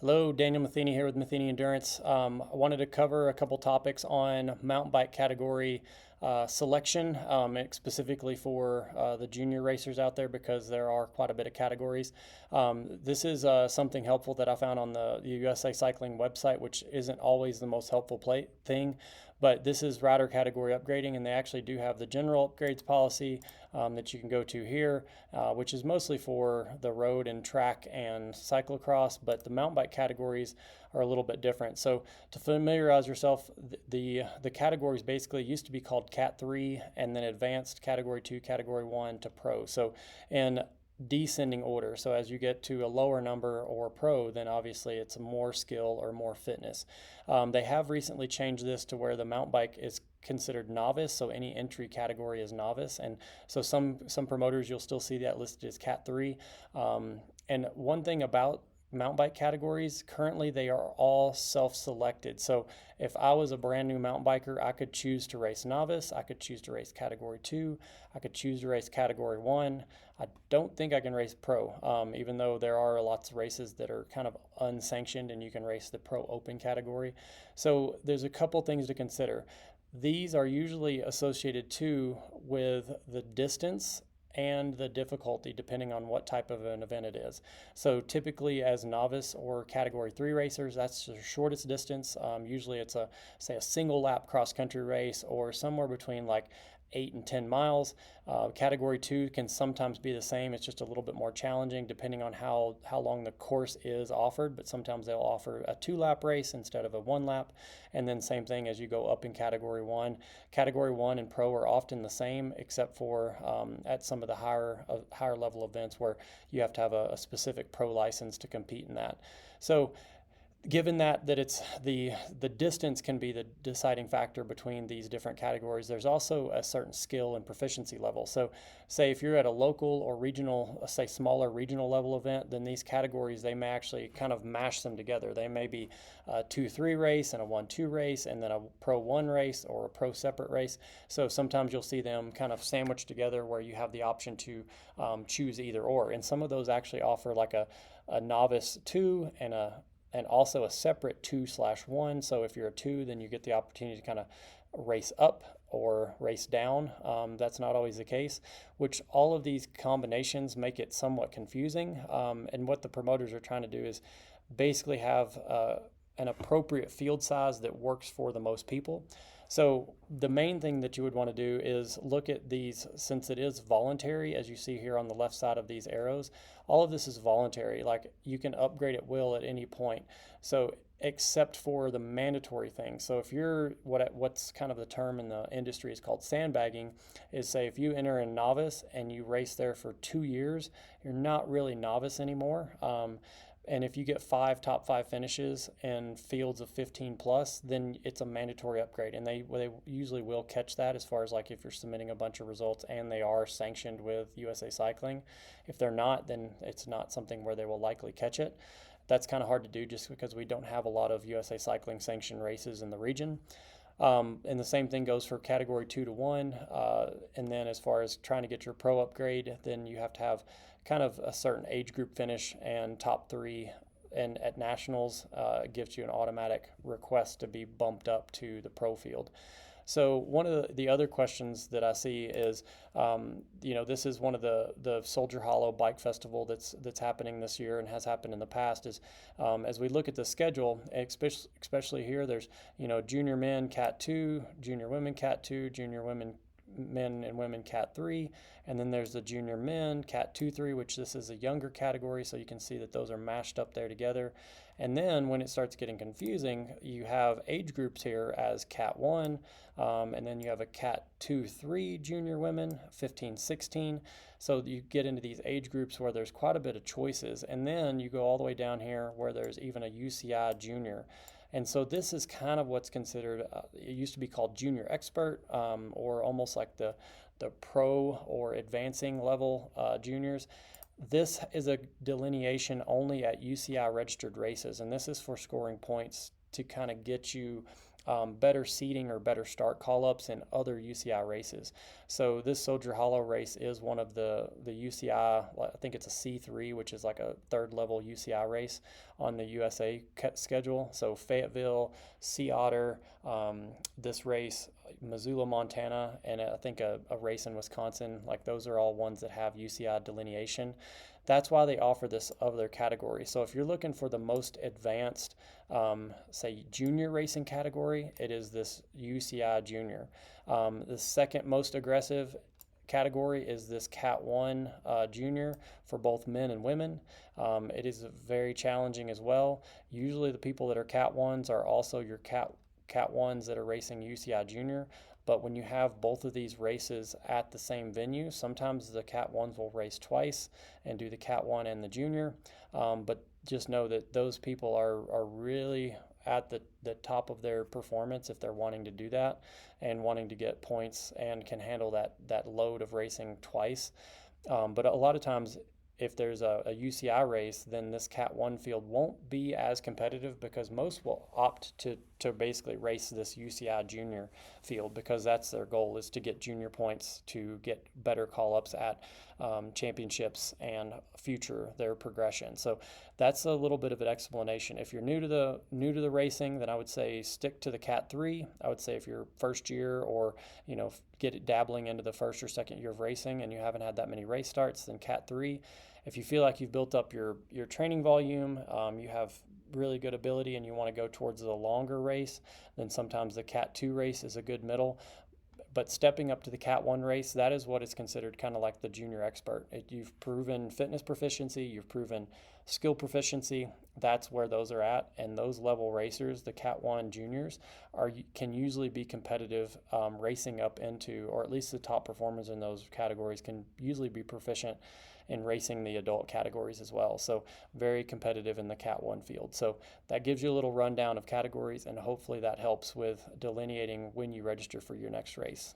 Hello, Daniel Matheny here with Matheny Endurance. I wanted to cover a couple topics on mountain bike category selection, specifically for the junior racers out there because there are quite a bit of categories. This is something helpful that I found on the USA Cycling website, which isn't always the most helpful thing. But this is rider category upgrading, and they actually do have the general upgrades policy that you can go to here, which is mostly for the road and track and cyclocross, but the mountain bike categories are a little bit different. So to familiarize yourself, the categories basically used to be called Cat 3 and then advanced Category 2, Category 1 to Pro. So in descending order. So as you get to a lower number or pro, then obviously it's more skill or more fitness. They have recently changed this to where the mountain bike is considered novice, so any entry category is novice, and so some promoters you'll still see that listed as Cat 3. And one thing about mountain bike categories currently, they are all self-selected. So if I was a brand new mountain biker, I could choose to race novice, I could choose to race category 2, I could choose to race category 1. I don't think I can race pro, even though there are lots of races that are kind of unsanctioned and you can race the pro open category. So there's a couple things to consider. These are usually associated too with the distance and the difficulty depending on what type of an event it is. So typically as novice or category 3 racers, that's the shortest distance. Usually it's a single lap cross country race or somewhere between like 8 and 10 miles. Category 2 can sometimes be the same. It's just a little bit more challenging depending on how long the course is offered, but sometimes they'll offer a 2-lap race instead of a 1-lap. And then same thing as you go up in Category 1. Category 1 and Pro are often the same except for at some of the higher level events where you have to have a specific pro license to compete in that. So given that it's the distance can be the deciding factor between these different categories, there's also a certain skill and proficiency level. So say if you're at a local or regional, say smaller regional level event, then these categories, they may actually kind of mash them together. They may be a 2-3 race and a 1-2 race and then a pro 1 race or a pro separate race. So sometimes you'll see them kind of sandwiched together where you have the option to choose either or, and some of those actually offer like a novice 2 and also a separate 2/1. So if you're a 2, then you get the opportunity to kind of race up or race down. That's not always the case, which all of these combinations make it somewhat confusing. And what the promoters are trying to do is basically have an appropriate field size that works for the most people. So the main thing that you would want to do is look at these, since it is voluntary, as you see here on the left side of these arrows, all of this is voluntary. Like you can upgrade at will at any point. So except for the mandatory things. So if you're what's kind of the term in the industry is called sandbagging, is say if you enter a novice and you race there for 2 years, you're not really novice anymore. And if you get top five finishes in fields of 15 plus, then it's a mandatory upgrade. And they usually will catch that as far as like if you're submitting a bunch of results and they are sanctioned with USA Cycling. If they're not, then it's not something where they will likely catch it. That's kind of hard to do just because we don't have a lot of USA Cycling sanctioned races in the region. And the same thing goes for category 2 to 1. And then as far as trying to get your pro upgrade, then you have to have kind of a certain age group finish and top 3. And at nationals, it gives you an automatic request to be bumped up to the pro field. So one of the other questions that I see is, this is one of the Soldier Hollow Bike Festival that's happening this year and has happened in the past. Is as we look at the schedule, especially here, there's junior men Cat 2, junior women Cat 2, junior men and women Cat 3, and then there's the junior men Cat 2-3, which this is a younger category, so you can see that those are mashed up there together. And then when it starts getting confusing, you have age groups here as Cat 1, and then you have a Cat 2-3 junior women, 15-16. So you get into these age groups where there's quite a bit of choices, and then you go all the way down here where there's even a UCI junior. And so this is kind of what's considered, it used to be called junior expert, or almost like the pro or advancing level juniors. This is a delineation only at UCI registered races, and this is for scoring points to kind of get you better seating or better start call-ups in other UCI races. So this Soldier Hollow race is one of the UCI, I think it's a C3, which is like a third level UCI race on the USA schedule. So Fayetteville, Sea Otter, this race, Missoula, Montana, and I think a race in Wisconsin, like those are all ones that have UCI delineation. That's why they offer this other category. So if you're looking for the most advanced, say, junior racing category, it is this UCI junior. The second most aggressive category is this Cat 1 junior for both men and women. It is very challenging as well. Usually the people that are Cat 1s are also your Cat 1s that are racing UCI junior. But when you have both of these races at the same venue, sometimes the Cat 1s will race twice and do the Cat 1 and the junior. But just know that those people are really at the top of their performance if they're wanting to do that and wanting to get points and can handle that load of racing twice. But a lot of times, if there's a UCI race, then this Cat 1 field won't be as competitive because most will opt to basically race this UCI junior field because that's their goal, is to get junior points to get better call-ups at championships and future their progression. So that's a little bit of an explanation. If you're new to the racing, then I would say stick to the Cat 3. I would say if you're first year or get it dabbling into the first or second year of racing and you haven't had that many race starts, then Cat 3. If you feel like you've built up your training volume, you have really good ability and you want to go towards the longer race, then sometimes the Cat 2 race is a good middle. But stepping up to the Cat 1 race, that is what is considered kind of like the junior expert. You've proven fitness proficiency, you've proven skill proficiency. That's where those are at. And those level racers, the Cat 1 juniors, can usually be competitive racing up into, or at least the top performers in those categories can usually be proficient in racing the adult categories as well. So very competitive in the Cat 1 field. So that gives you a little rundown of categories, and hopefully that helps with delineating when you register for your next race.